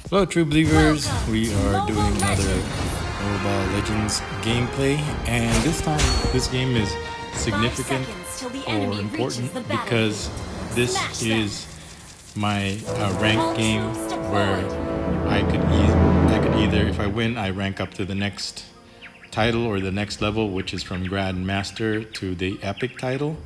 Hello, true believers. We are doing another Mobile Legends gameplay, and this time this game is significant or important because this is my rank game where I could either, if I win, I rank up to the next title or the next level, which is from Grandmaster to the Epic title.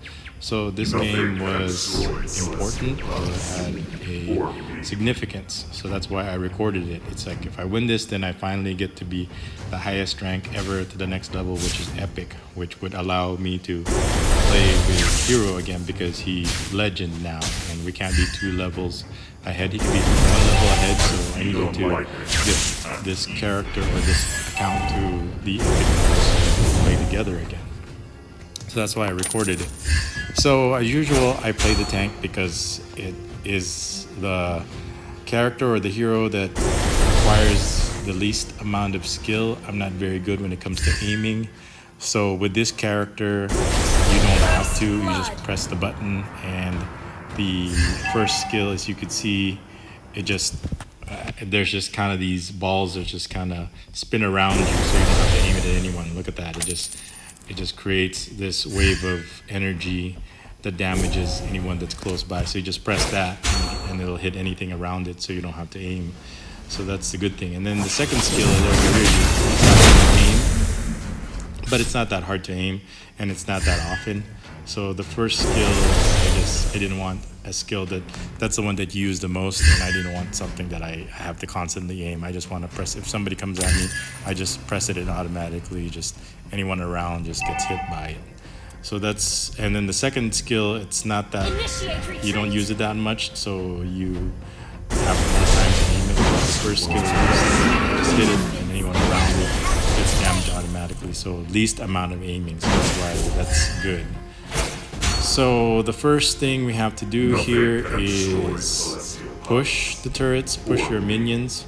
So this game was important or had a significance. So that's why I recorded it. It's like if I win this, then I finally get to be the highest rank ever to the next level, which is Epic, which would allow me to play with Hero again because he's legend now, and we can't be 2 levels ahead. He can be 1 level ahead, so I needed to get this character or this account to the Epic level so we can play together again. So that's why I recorded it. So as usual, I play the tank because it is the character or the hero that requires the least amount of skill. I'm not very good when it comes to aiming. So with this character, you don't have to. You just press the button, and the first skill, as you could see, it just there's just kind of these balls that just kind of spin around you, so you don't have to aim it at anyone. Look at that. It just creates this wave of energy that damages anyone that's close by. So you just press that and it'll hit anything around it, so you don't have to aim. So that's the good thing. And then the second skill is over here, you aim, but it's not that hard to aim and it's not that often. So the first skill, I didn't want a skill that's the one that you use the most, and I didn't want something that I have to constantly aim. I just want to press. If somebody comes at me, I just press it and automatically just anyone around just gets hit by it. So that's, and then the second skill, it's not that you don't use it that much, so you have more time to aim it. The first skill is just hit it and anyone around it gets damaged automatically. So least amount of aiming, so that's why that's good. So the first thing we have to do here is push the turrets, push your minions.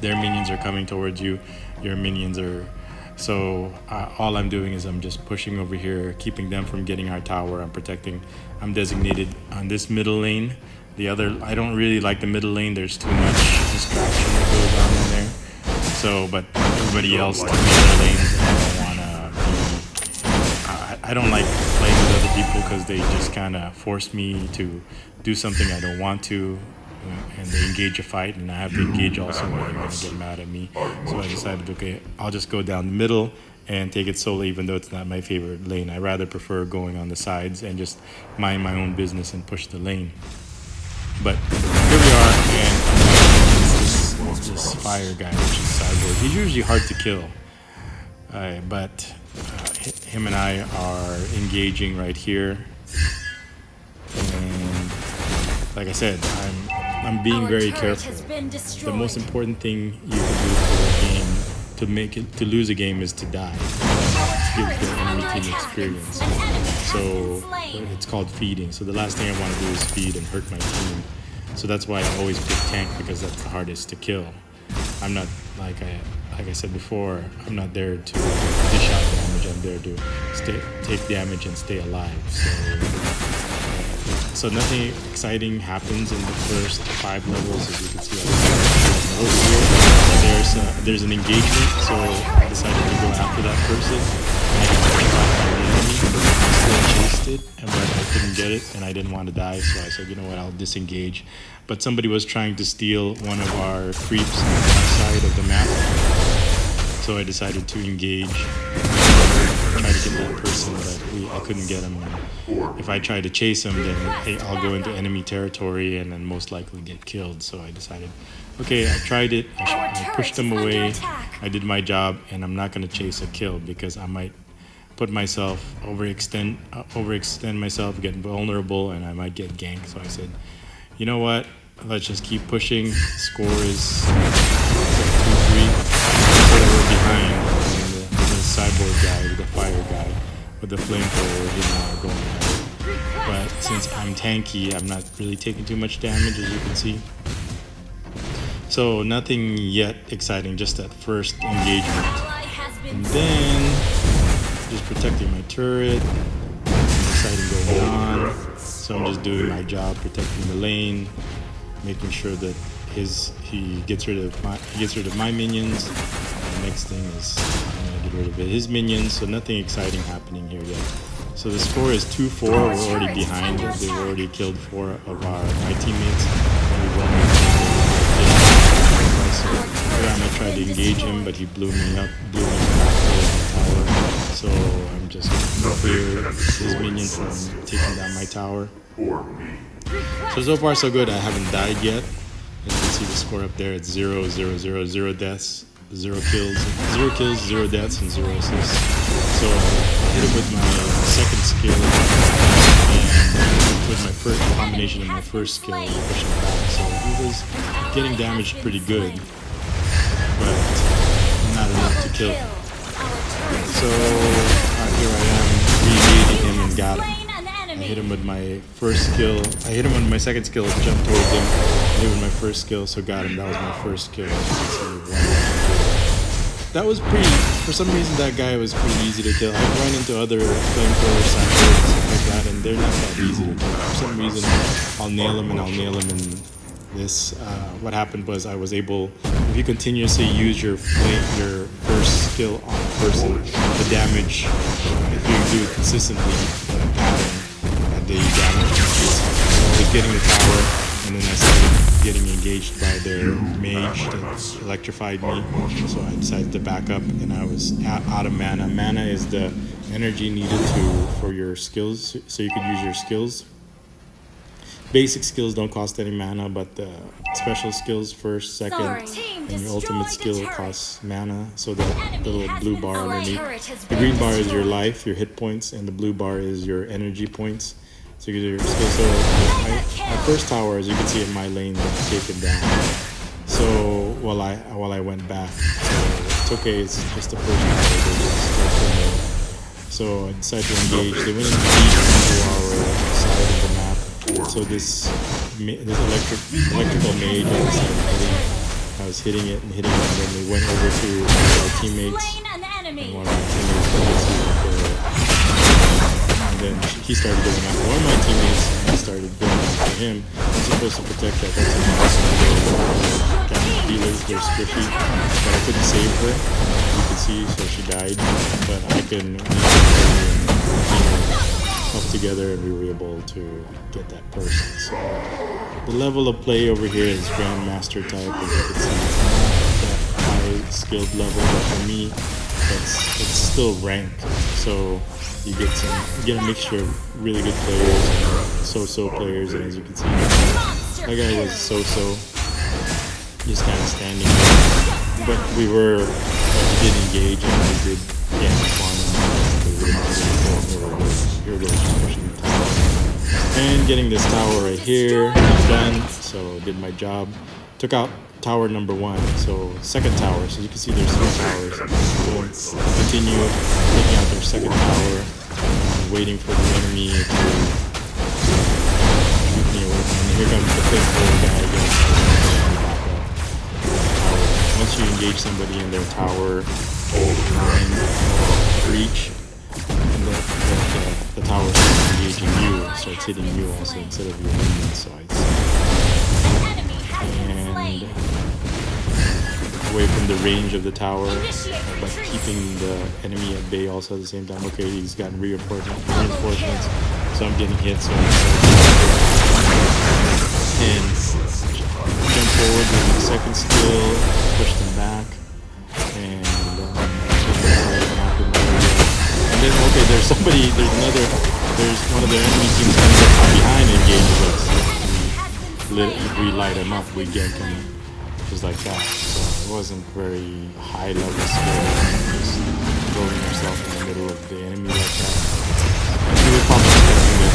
Their minions are coming towards you. Your minions are... So all I'm doing is I'm just pushing over here, keeping them from getting our tower. I'm protecting. I'm designated on this middle lane. The other, I don't really like the middle lane. There's too much distraction that goes on in there. So, but everybody else to the other lanes, I don't like playing with other people because they just kind of force me to do something I don't want to, and they engage a fight, and I have to engage also when they're going to get mad at me. So I decided, okay, I'll just go down the middle and take it solo, even though it's not my favorite lane. I rather prefer going on the sides and just mind my own business and push the lane. But here we are, and this fire guy, which is Cyborg. He's usually hard to kill, but him and I are engaging right here, and like I said, I'm being very careful. The most important thing you can do to lose a game is to die. It gives the enemy team experience. So it's called feeding. So the last thing I want to do is feed and hurt my team. So that's why I always pick tank, because that's the hardest to kill. I'm not like I said before, I'm not there to dish out damage. I'm there to take damage and stay alive. So nothing exciting happens in the first 5 levels, as you can see. Over here, there's an engagement, so I decided to go after that person. And I got shot by the enemy. I still chased it, but I couldn't get it, and I didn't want to die, so I said, you know what, I'll disengage. But somebody was trying to steal one of our creeps on the left side of the map, so I decided to engage, try to get that person, but I couldn't get him. And if I try to chase him, then I'll go into enemy territory and then most likely get killed. So I decided, okay, I tried it, I pushed him away, I did my job, and I'm not going to chase a kill because I might put myself, overextend myself, get vulnerable, and I might get ganked. So I said, you know what, let's just keep pushing. Score is 2-3. We're behind, and the cyborg guy, the fire guy with the flamethrower didn't want to go in there. But since I'm tanky, I'm not really taking too much damage, as you can see. So nothing yet exciting, just that first engagement. And then just protecting my turret, nothing exciting going on. So I'm just doing my job, protecting the lane. making sure that he gets rid of my minions. The next thing is I'm gonna get rid of his minions. So nothing exciting happening here yet. So the score is 2-4. We're already behind. They've already killed 4 of my teammates. And we've only so Uranus tried to engage him, but he blew me back to the tower. So I'm just gonna clear his minions from taking down my tower. So far so good. I haven't died yet. As you can see the score up there, it's 0, 0, 0, 0 deaths, 0 kills, 0 deaths, and 0 assists. So I hit him with my second skill, and with my first combination of my first skill, pushing back. So he was getting damaged pretty good, but not enough to kill. So here I am, re-engaging him and got him. I hit him with my first skill. I hit him with my second skill, jumped towards him. I hit him with my first skill, so got him. That was my first kill. That was pretty, for some reason that guy was pretty easy to kill. I've run into other flamethrower cycles like that, and they're not that easy to kill. For some reason, I'll nail him. And this, what happened was I was able, if you continuously use your first skill on a person, the damage, if you do it consistently in a pattern, the damage increases. So I was getting the tower, and then I started getting engaged by their mage that electrified me. So I decided to back up, and I was out of mana. Mana is the energy needed for your skills, so you could use your skills. Basic skills don't cost any mana, but the special skills, first, second, and your ultimate skill costs mana. So the little blue bar underneath. The green bar is your life, your hit points, and the blue bar is your energy points. So you can do your skills. So my first tower, as you can see in my lane, was taken down. So while I went back, so it's okay. It's just the first tower. So I decided to engage. They went into our side of the map. So this electrical mage, I was hitting it, and then they went over to our teammates, and one of my teammates, and then he started going after one of my teammates, and I started going after him. I'm supposed to protect that. That's an awesome healers, they're squishy, but I couldn't save her. You can see, so she died, but I can up together, and we were able to get that person. So the level of play over here is Grandmaster type, as you can see. It's not that high skilled level, but for me, it's still ranked. So you get a mixture of really good players and so-so players, and as you can see, that guy was so-so, just kind of standing there. But we did engage, and we did damage on him. And getting this tower right here done, so did my job. Took out tower number 1, so second tower. So you can see there's 3 towers. So continue taking out their second tower, waiting for the enemy to shoot me away. And here comes the fifth guy again. Once you engage somebody in their tower, line breach, the tower starts engaging you, starts hitting you also instead of your minions. So and away from the range of the tower, but keeping the enemy at bay also at the same time. Okay, he's gotten reinforcements, so I'm getting hit. So and jump forward with the second skill, push them back, and then, okay, there's one of the enemy teams comes up from behind and engages us. We light him up, we gank him, just like that. So it wasn't very high level skill, just throwing yourself in the middle of the enemy like that. And he was probably expecting that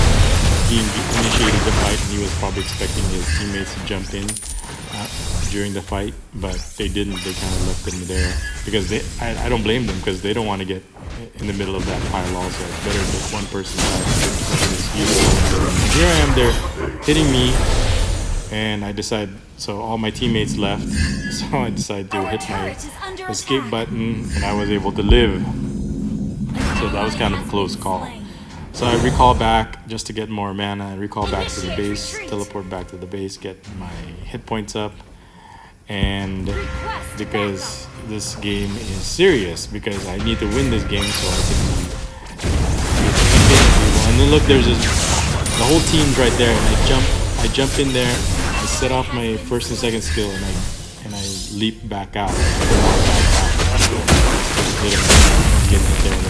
he initiated the fight, and he was probably expecting his teammates to jump in during the fight, but they didn't. They kind of left them there because I don't blame them, because they don't want to get in the middle of that pile also. It's better that one person dies. Here I am, they're hitting me, and I decide, so all my teammates left, so I decided to hit my escape button, and I was able to live. So that was kind of a close call. So I recall back just to get more mana. I recall back to the base, teleport back to the base, get my hit points up. And because this game is serious, because I need to win this game so I can and then look, there's the whole team's right there, and I jump in there, I set off my first and second skill, and I leap back out. Get there,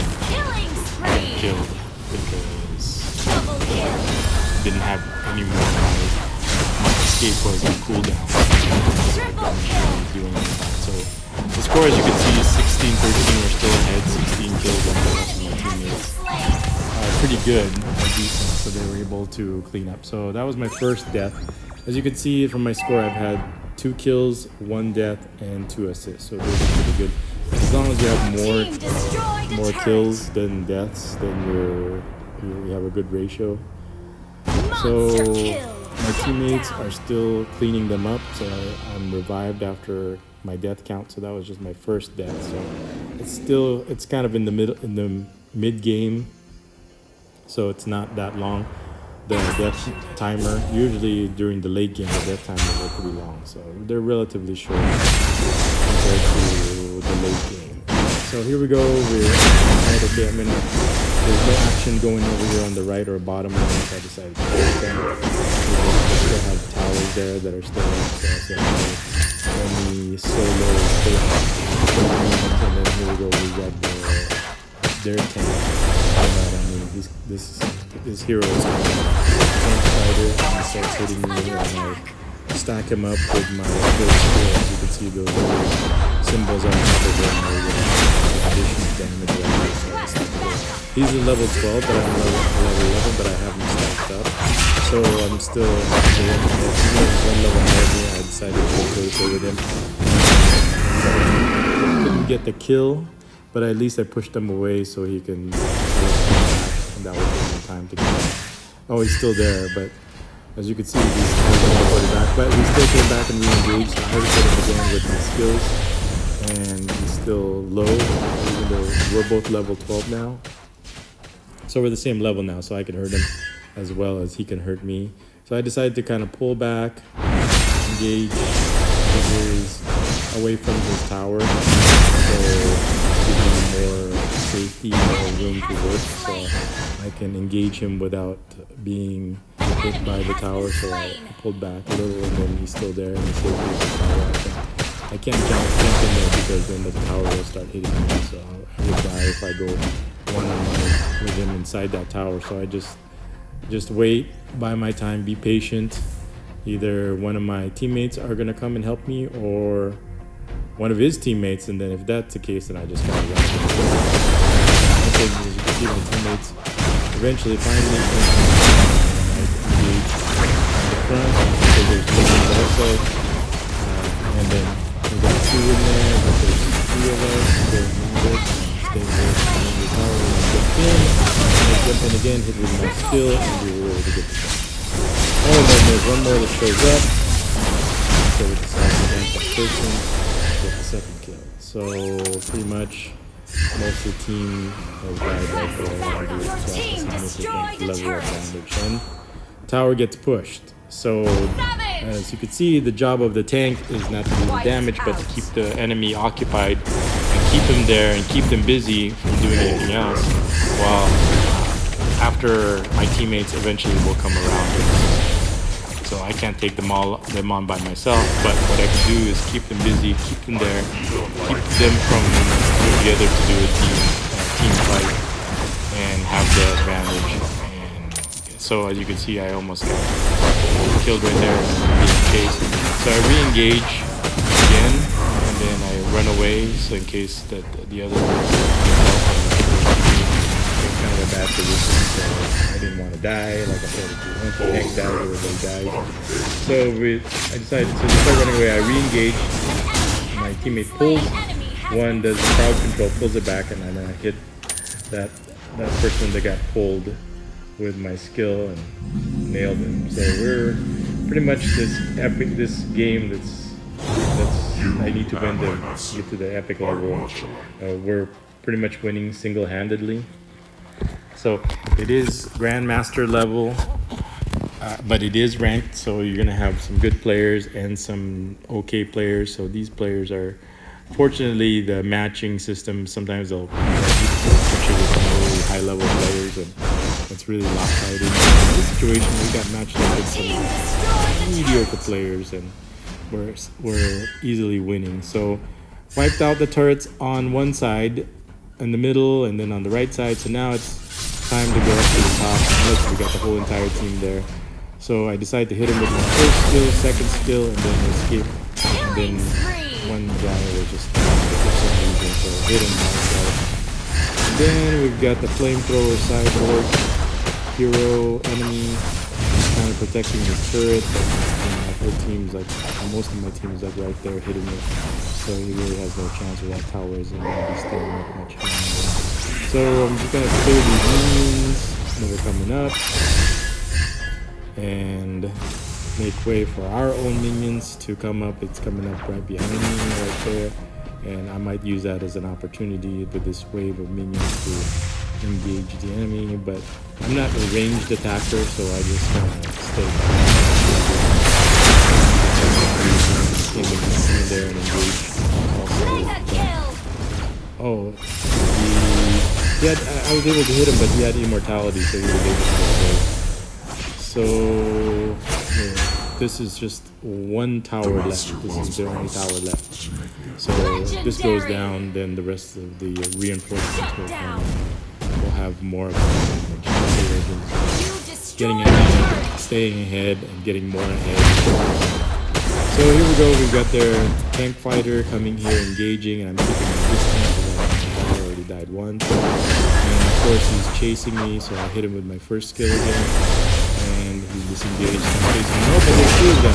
killed because didn't have any more. My escape was on cooldown. So the score, as you can see, is 16-13. We're still ahead, 16 kills on the rest of my teammates. Pretty good, decent, so they were able to clean up. So that was my first death. As you can see from my score, I've had 2 kills, 1 death, and 2 assists. So those are pretty good. As long as you have more kills than deaths, then you have a good ratio. So my teammates are still cleaning them up. So I'm revived after my death count. So that was just my first death. So it's kind of in the mid game. So it's not that long. The death timer, usually during the late game, the death timers are pretty long. So they're relatively short compared to the late game. So here we go. We're right, okay, there's no action going over here on the right or bottom line, so I decided to push them. We still have towers there that are still up, so I said, only solo push. And then here we go, we got their tank. This hero is kind of a tank fighter, and he starts hitting me, and I stack him up with my first skill. As you can see, those little symbols on top of him are additional damage. He's in level 12, but I'm level 11, but I haven't stacked up. So I'm still, even one level higher than me, I decided to go with him. Couldn't get the kill, but at least I pushed him away so he can and that would give him time to get back. Oh, he's still there, but as you can see, he's teleported back. But he still came back and re-engaged. So I heard him again with my skills, and he's still low, even though we're both level 12 now. So we're the same level now, so I can hurt him as well as he can hurt me. So I decided to kind of pull back, engage away from his tower, so give him more safety, more room to work, so I can engage him without being hit by the tower. So I pulled back a little, and then he's still there, and he's still hitting the tower. I can't jump in there because then the tower will start hitting me, so I would die if I go one-on-one with him inside that tower. So I just wait, buy my time, be patient. Either one of my teammates are gonna come and help me, or one of his teammates, and then if that's the case, then I just gotta run. As you can see, my teammates eventually finally engage in the front, so there's one also, and then we got 2 in there, but there's 3 of us, there's not stay there, and the tower, and jump in again, hit with my skill, and we were able to get the shot. Oh, and then there's one more that shows up, so we decide to rank that person, get the second kill. So pretty much most of the team has died right there, and we got a significant level of damage, and tower gets pushed. So as you can see, the job of the tank is not to do the damage, but to keep the enemy occupied and keep them there and keep them busy from doing anything else, while after my teammates eventually will come around. So I can't take them on by myself, but what I can do is keep them busy, keep them there, keep them from doing together to do a team fight and have the advantage. And so as you can see, I almost got killed right there and being chased. So I re-engage again, and then I run away, so in case that the other kind of a bad position, so I didn't want to die. Like I said, if once the tank died, everybody died. So I decided to start running away. I re-engaged. My teammate pulls. One does the crowd control, pulls it back, and then I hit that person that got pulled with my skill and nailed him. So we're pretty much this game that's I need to win to get to the epic level. We're pretty much winning single-handedly. So it is Grandmaster level, but it is ranked. So you're gonna have some good players and some okay players. So these players are, fortunately, the matching system. Sometimes they'll put you with some really high level players, and it's really lopsided. In this situation, we got matched up with some mediocre players, and we're easily winning. So wiped out the turrets on one side, in the middle, and then on the right side. So now it's time to go up to the top. Look, we got the whole entire team there. So I decided to hit him with my first skill, second skill, and then escape. And then one guy was just for some reason, so hit him myself. And then we've got the flamethrower sideboard, hero, enemy, kind of protecting his turret. And my whole team's like, most of my team is like right there hitting it. So he really has no chance with that tower isn't going to be staying up much longer. So I'm just going to clear these minions that are coming up and make way for our own minions to come up. It's coming up right behind me right there. And I might use that as an opportunity with this wave of minions to engage the enemy. But I'm not a ranged attacker, so I just kind of stay back. In there and engage. Oh, I was able to hit him, but he had immortality, so he was able to get away. So yeah, this is just one tower left. This is the only tower left. So if this goes down, then the rest of the reinforcements will come. We'll have more getting ahead, staying ahead, and getting more ahead. So here we go, we've got their tank fighter coming here, engaging, and I'm keeping my distance because I already died once. And of course he's chasing me, so I hit him with my first skill again. And he's disengaged, I'm chasing him. Oh, but there's two of them.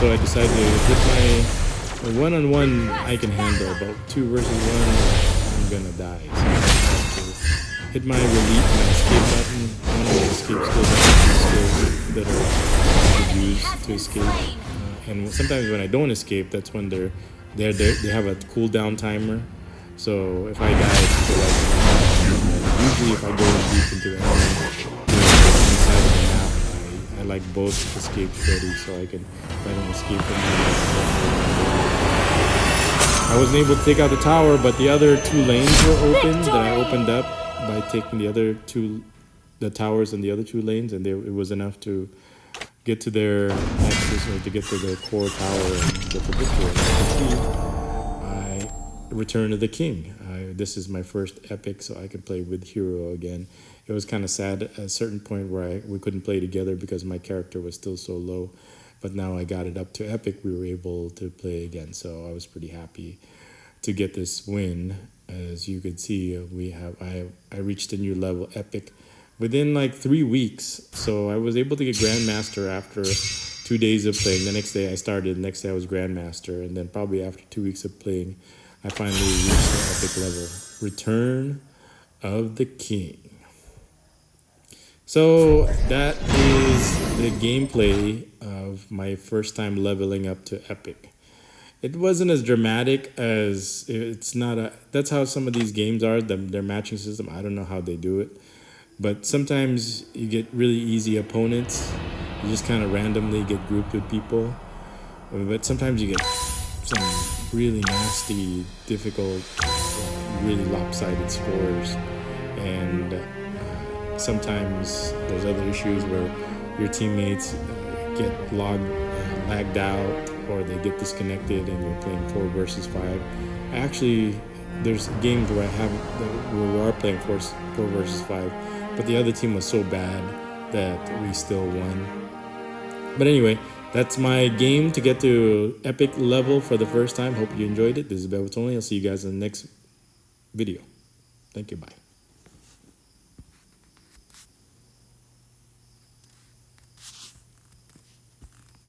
So I decided to hit my one-on-one I can handle, but 2 versus 1, I'm gonna die. So I decided to hit my relief, my escape button, one of the escape skills that are used to escape. And sometimes when I don't escape, that's when they have a cooldown timer. So if I die, it's usually if I go deep into the enemy, inside of the map, I like both escapes ready, so I can, if I don't escape from I wasn't able to take out the tower, but the other 2 lanes were open that I opened up by taking the towers in the other 2 lanes, and it was enough to get to their nexus, or to get to their core tower and get the victory. I return to the king. This is my first epic, so I could play with hero again. It was kind of sad at a certain point where we couldn't play together because my character was still so low. But now I got it up to epic, we were able to play again. So I was pretty happy to get this win. As you could see, I reached a new level, epic, within like 3 weeks. So I was able to get Grandmaster after 2 days of playing. The next day I started, the next day I was Grandmaster. And then probably after 2 weeks of playing, I finally reached the epic level. Return of the King. So that is the gameplay of my first time leveling up to epic. It wasn't as dramatic as, that's how some of these games are, their matching system. I don't know how they do it. But sometimes you get really easy opponents. You just kind of randomly get grouped with people. But sometimes you get some really nasty, difficult, really lopsided scores. And sometimes there's other issues where your teammates get lagged out, or they get disconnected and you're playing 4 versus 5. Actually, there's games where we are playing 4 versus 5. But the other team was so bad that we still won. But anyway, that's my game to get to epic level for the first time. Hope you enjoyed it. This is bebotsonly. I'll see you guys in the next video. Thank you. Bye.